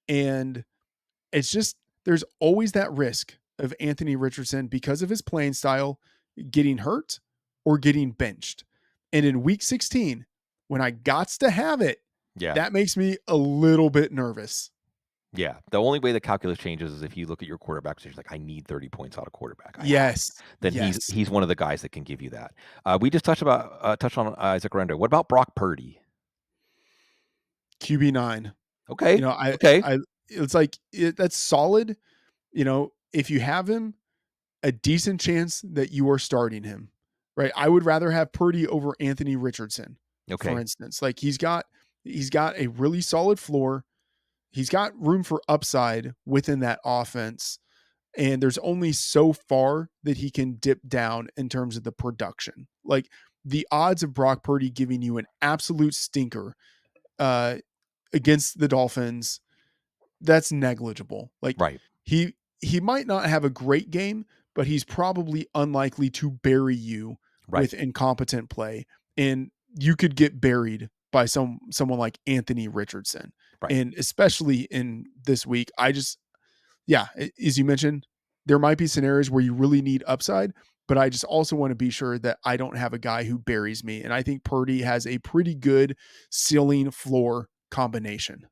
And it's just, there's always that risk of Anthony Richardson because of his playing style getting hurt or getting benched. And in week 16, when I gots to have it, Yeah. that makes me a little bit nervous. Yeah, the only way the calculus changes is if you look at your quarterback position, like I need 30 points out of quarterback. I have Yes. then Yes. he's one of the guys that can give you that. We just touched on Isaac Guerendo. What about Brock Purdy? QB9. You Okay, know, okay, it's like that's solid. You know, if you have him, a decent chance that you are starting him, right? I would rather have Purdy over Anthony Richardson, for okay, instance. Like he's got a really solid floor. He's got room for upside within that offense. And there's only so far that he can dip down in terms of the production. Like the odds of Brock Purdy giving you an absolute stinker uh, against the Dolphins, that's negligible. Like right, he might not have a great game, but he's probably unlikely to bury you right, with incompetent play. And you could get buried by someone like Anthony Richardson. right. And especially in this week, yeah, as you mentioned, there might be scenarios where you really need upside, but I just also want to be sure that I don't have a guy who buries me. And I think Purdy has a pretty good ceiling floor combination.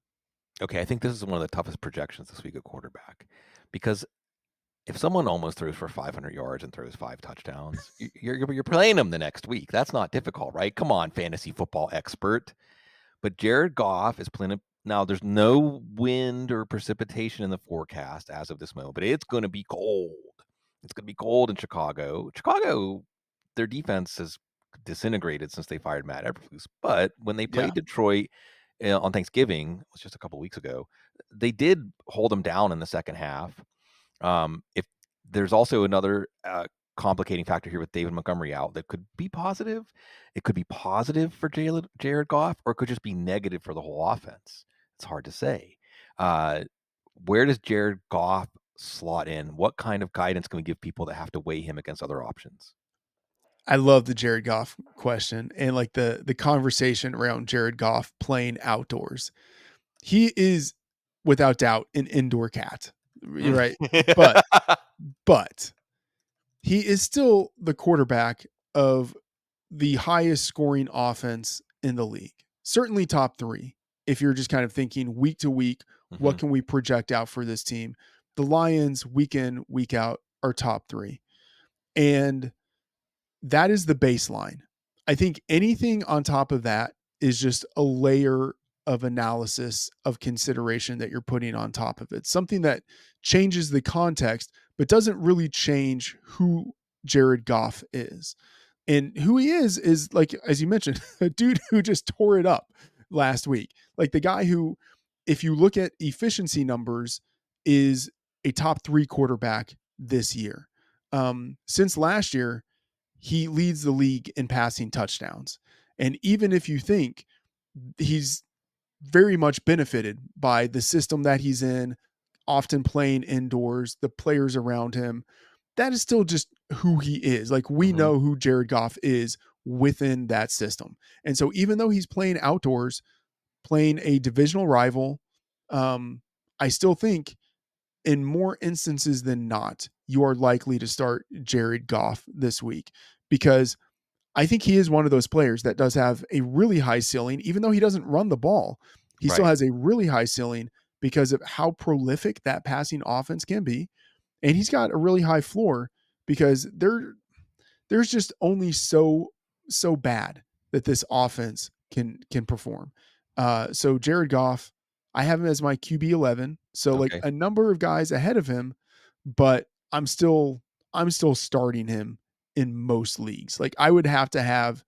Okay, I think this is one of the toughest projections this week at quarterback because if someone almost throws for 500 yards and throws 5 touchdowns, you're playing them the next week. That's not difficult, right? Come on, fantasy football expert. But Jared Goff is playing. Now, there's no wind or precipitation in the forecast as of this moment, but it's going to be cold. It's going to be cold in Chicago. Chicago, their defense has disintegrated since they fired Matt Eberflus. But when they Yeah. played Detroit on Thanksgiving, it was just a couple weeks ago, they did hold them down in the second half. If there's also another complicating factor here with David Montgomery out that could be positive. It could be positive for Jared Goff, or it could just be negative for the whole offense. It's hard to say. Uh, where does Jared Goff slot in? What kind of guidance can we give people that have to weigh him against other options? I love the Jared Goff question and like the conversation around Jared Goff playing outdoors. He is without doubt an indoor cat. You're right. But but he is still the quarterback of the highest scoring offense in the league. Certainly top 3. If you're just kind of thinking week to week, what Mhm. can we project out for this team? The Lions week in, week out are top 3. And that is the baseline. I think anything on top of that is just a layer of analysis of consideration that you're putting on top of it. Something that changes the context, but doesn't really change who Jared Goff is. And who he is like, as you mentioned, a dude who just tore it up last week. Like the guy who, if you look at efficiency numbers, is a top 3 quarterback this year. Since last year, he leads the league in passing touchdowns. And even if you think he's very much benefited by the system that he's in, often playing indoors, the players around him, that is still just who he is. Like we Mhm. know who Jared Goff is within that system. And so even though he's playing outdoors, playing a divisional rival, I still think in more instances than not, you are likely to start Jared Goff this week because I think he is one of those players that does have a really high ceiling, even though he doesn't run the ball. He still Right. has a really high ceiling because of how prolific that passing offense can be. And he's got a really high floor because there's just only so bad that this offense can perform. So Jared Goff, I have him as my QB 11. So like Okay. a number of guys ahead of him, but I'm still starting him in most leagues. Like I would have to have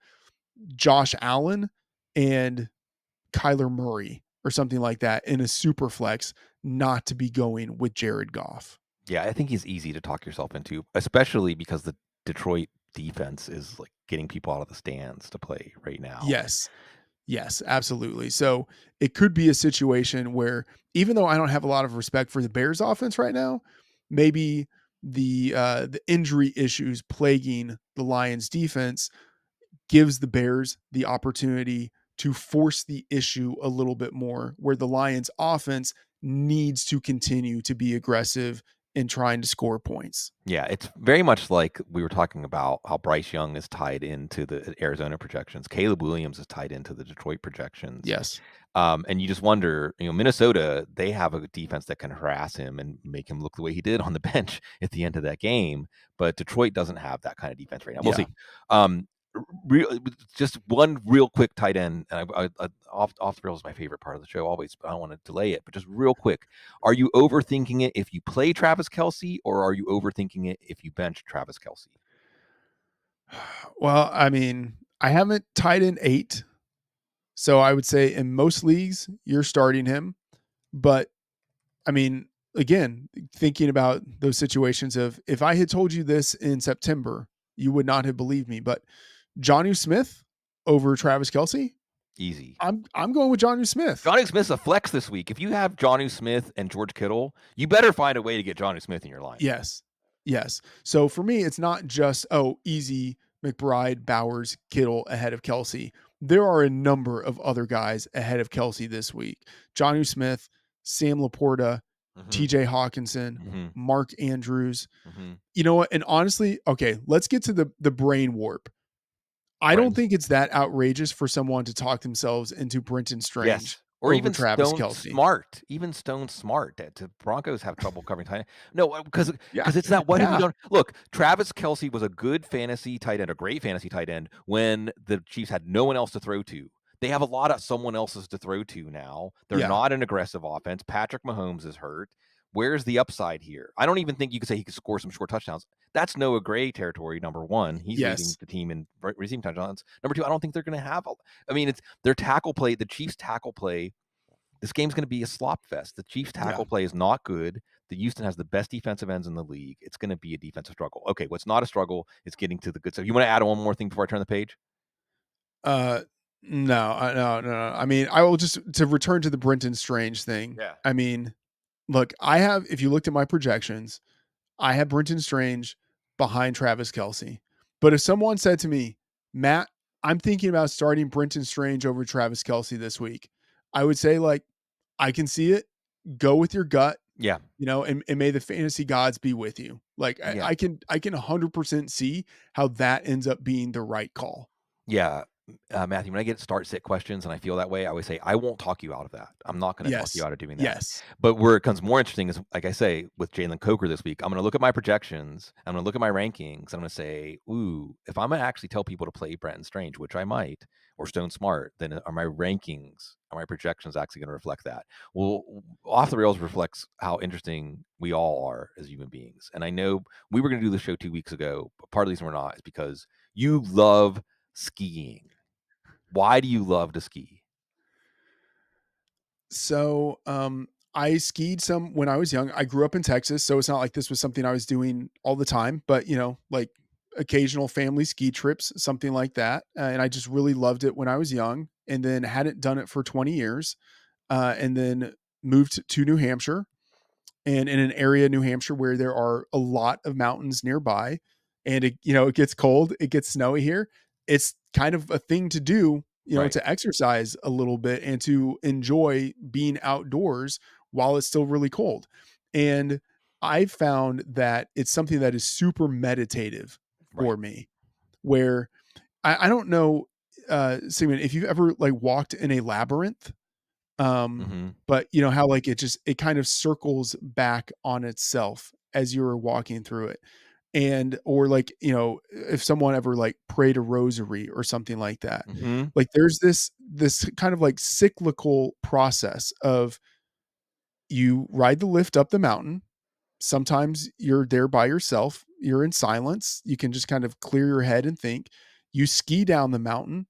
Josh Allen and Kyler Murray or something like that in a super flex not to be going with Jared Goff. Yeah, I think he's easy to talk yourself into, especially because the Detroit defense is like getting people out of the stands to play right now. Yes. Yes, absolutely. So it could be a situation where even though I don't have a lot of respect for the Bears offense right now, maybe the injury issues plaguing the Lions defense gives the Bears the opportunity to force the issue a little bit more, where the Lions offense needs to continue to be aggressive in trying to score points. Yeah, it's very much like we were talking about how Bryce Young is tied into the Arizona projections. Caleb Williams is tied into the Detroit projections. Yes. And you just wonder, Minnesota, they have a defense that can harass him and make him look the way he did on the bench at the end of that game. But Detroit doesn't have that kind of defense right now. We'll see. Just one real quick tight end, and off the rails is my favorite part of the show always, but I don't want to delay it. But just real quick, are you overthinking it if you play Travis Kelce, or are you overthinking it if you bench Travis Kelce? Well, I mean, I haven't tight end 8. So I would say in most leagues, you're starting him. But I mean, again, thinking about those situations of if I had told you this in September, you would not have believed me. But Jonnu Smith over Travis Kelce, Easy. I'm going with Jonnu Smith. Jonnu Smith's a flex this week. If you have Jonnu Smith and George Kittle, you better find a way to get Jonnu Smith in your line. Yes. So for me, it's not just, easy McBride, Bowers, Kittle ahead of Kelce. There are a number of other guys ahead of Kelce this week. Jonnu Smith, Sam Laporta, TJ Hawkinson, Mark Andrews. You know what? And honestly, okay, let's get to the brain warp. I don't think it's that outrageous for someone to talk themselves into Brenton Strange or over even Travis Stone Kelce. Smart. Even Stone Smart. The Broncos have trouble covering tight end. No, because it's not what have we done. Look, Travis Kelce was a good fantasy tight end, a great fantasy tight end when the Chiefs had no one else to throw to. They have a lot of someone else's to throw to now. They're not an aggressive offense. Patrick Mahomes is hurt. Where's the upside here? I don't even think you could say he could score some short touchdowns. That's Noah Gray territory, number one. He's leading the team in receiving touchdowns. Number two, I don't think they're going to have it's their tackle play, the Chiefs' tackle play. This game's going to be a slop fest. The Chiefs' tackle play is not good. The Houston has the best defensive ends in the league. It's going to be a defensive struggle. Okay, what's not a struggle is getting to the good stuff. You want to add one more thing before I turn the page? No. I mean, I will just to return to the Brenton Strange thing. Yeah. I mean, look, if you looked at my projections, I have Brenton Strange behind Travis Kelce. But if someone said to me, Matt, I'm thinking about starting Brenton Strange over Travis Kelce this week, I would say, I can see it. Go with your gut. Yeah. And may the fantasy gods be with you. I can 100% see how that ends up being the right call. Yeah. Matthew, when I get start sit questions and I feel that way, I always say, I won't talk you out of that. I'm not going to talk you out of doing that. Yes. But where it becomes more interesting is, like I say, with Jalen Coker this week, I'm going to look at my projections. I'm going to look at my rankings. I'm going to say, ooh, if I'm going to actually tell people to play Brenton Strange, which I might, or Stone Smart, then are my rankings, are my projections actually going to reflect that? Well, Off the Rails reflects how interesting we all are as human beings. And I know we were going to do the show 2 weeks ago, but part of the reason we're not is because you love skiing. Why do you love to ski? So, I skied some when I was young. I grew up in Texas, so it's not like this was something I was doing all the time, but like occasional family ski trips, something like that. And I just really loved it when I was young, and then hadn't done it for 20 years. And then moved to New Hampshire, and in an area, New Hampshire, where there are a lot of mountains nearby, and it gets cold, it gets snowy here. It's kind of a thing to do, to exercise a little bit and to enjoy being outdoors while it's still really cold. And I found that it's something that is super meditative for me, where I don't know, Sigmund, if you've ever walked in a labyrinth. But how it kind of circles back on itself as you're walking through it. And, or if someone ever prayed a rosary or something like that, there's this kind of cyclical process of you ride the lift up the mountain. Sometimes you're there by yourself. You're in silence. You can just kind of clear your head and think. You ski down the mountain.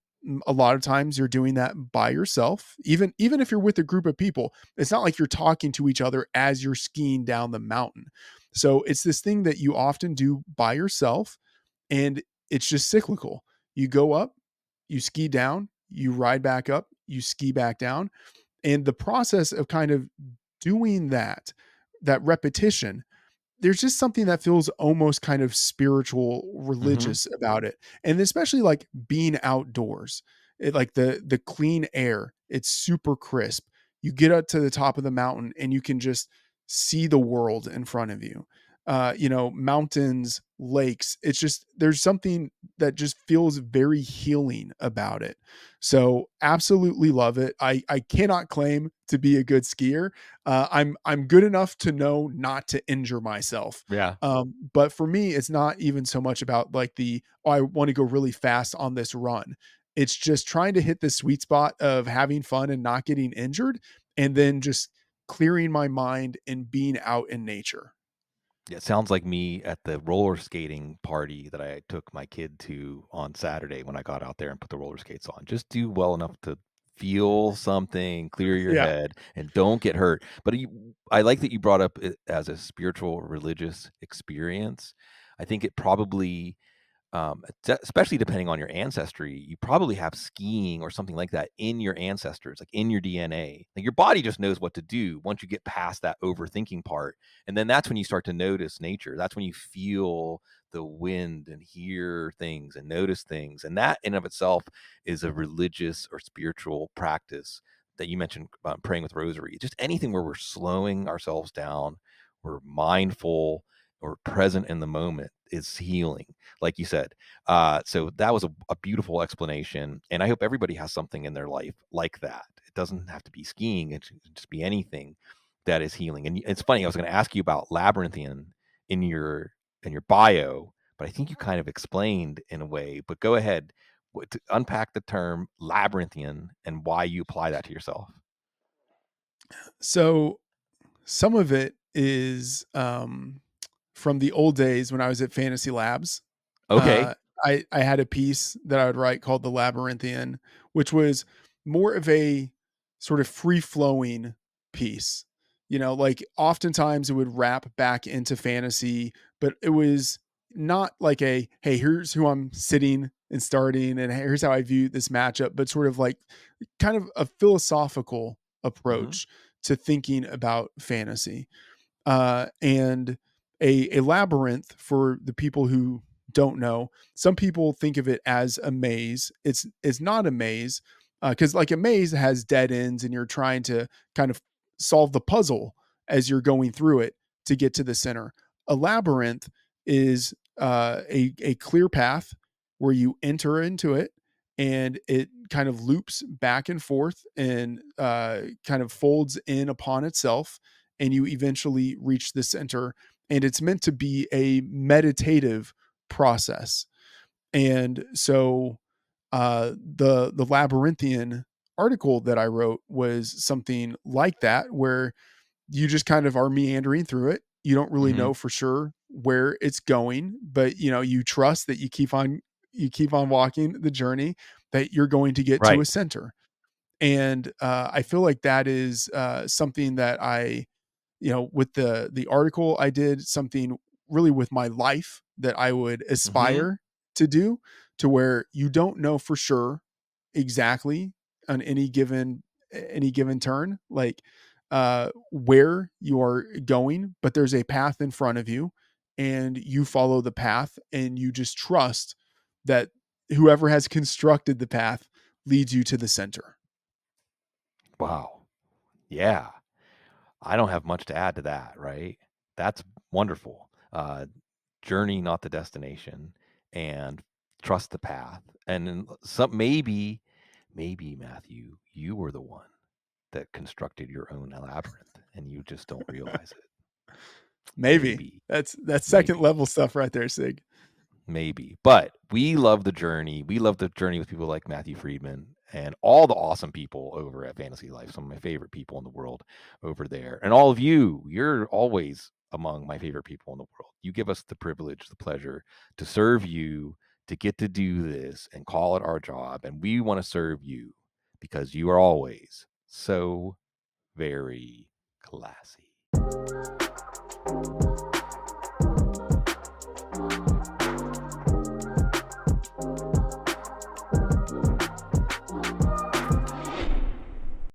A lot of times you're doing that by yourself. Even if you're with a group of people, it's not like you're talking to each other as you're skiing down the mountain. So it's this thing that you often do by yourself, and it's just cyclical. You go up, you ski down, you ride back up, you ski back down. And the process of kind of doing that repetition, there's just something that feels almost kind of spiritual, religious about it. And especially being outdoors, the clean air, it's super crisp. You get up to the top of the mountain and you can just see the world in front of you. Mountains, lakes. It's just there's something that just feels very healing about it. So absolutely love it. I cannot claim to be a good skier. I'm good enough to know not to injure myself. Yeah. But for me, it's not even so much about like I want to go really fast on this run. It's just trying to hit the sweet spot of having fun and not getting injured, and then just clearing my mind and being out in nature. Yeah, it sounds like me at the roller skating party that I took my kid to on Saturday when I got out there and put the roller skates on. Just do well enough to feel something, clear your Yeah. head, and don't get hurt. But I like that you brought up it as a spiritual, religious experience. I think it probably especially depending on your ancestry, you probably have skiing or something like that in your ancestors, like in your DNA. Like your body just knows what to do once you get past that overthinking part. And then that's when you start to notice nature. That's when you feel the wind and hear things and notice things. And that in of itself is a religious or spiritual practice that you mentioned, praying with rosary. Just anything where we're slowing ourselves down, we're mindful or present in the moment is healing, like you said. So that was a beautiful explanation. And I hope everybody has something in their life like that. It doesn't have to be skiing, it should just be anything that is healing. And it's funny, I was going to ask you about labyrinthian in your bio, but I think you kind of explained in a way. But go ahead, to unpack the term labyrinthian and why you apply that to yourself. So some of it is from the old days when I was at Fantasy Labs. Okay. I had a piece that I would write called The Labyrinthian, which was more of a sort of free flowing piece. Like oftentimes it would wrap back into fantasy, but it was not like hey, here's who I'm sitting and starting, and here's how I view this matchup, but sort of like kind of a philosophical Hmm. approach to thinking about fantasy. And a labyrinth, for the people who don't know, some people think of it as a maze. It's not a maze, because like a maze has dead ends and you're trying to kind of solve the puzzle as you're going through it to get to the center. A labyrinth is a clear path where you enter into it, and it kind of loops back and forth and kind of folds in upon itself, and you eventually reach the center. And it's meant to be a meditative process. And so the labyrinthian article that I wrote was something like that, where you just kind of are meandering through it. You don't really Hmm. know for sure where it's going, but you trust that you keep on walking the journey, that you're going to get to Right. a center. And I feel like that is something that with the article, I did something really with my life that I would Hmm. aspire to do, to where you don't know for sure exactly on any given turn, like where you are going, but there's a path in front of you, and you follow the path, and you just trust that whoever has constructed the path leads you to the center. Wow. Yeah. I don't have much to add to that, right? That's wonderful. Journey, not the destination, and trust the path. And then some maybe Matthew, you were the one that constructed your own labyrinth, and you just don't realize it. Maybe Maybe, that's second maybe. level stuff right there, Sig. Maybe. But we love the journey. We love the journey with people like Matthew Freedman and all the awesome people over at Fantasy Life. Some of my favorite people in the world over there. And all of you, you're always among my favorite people in the world. You give us the privilege, the pleasure to serve you, to get to do this and call it our job. And we want to serve you because you are always so very classy.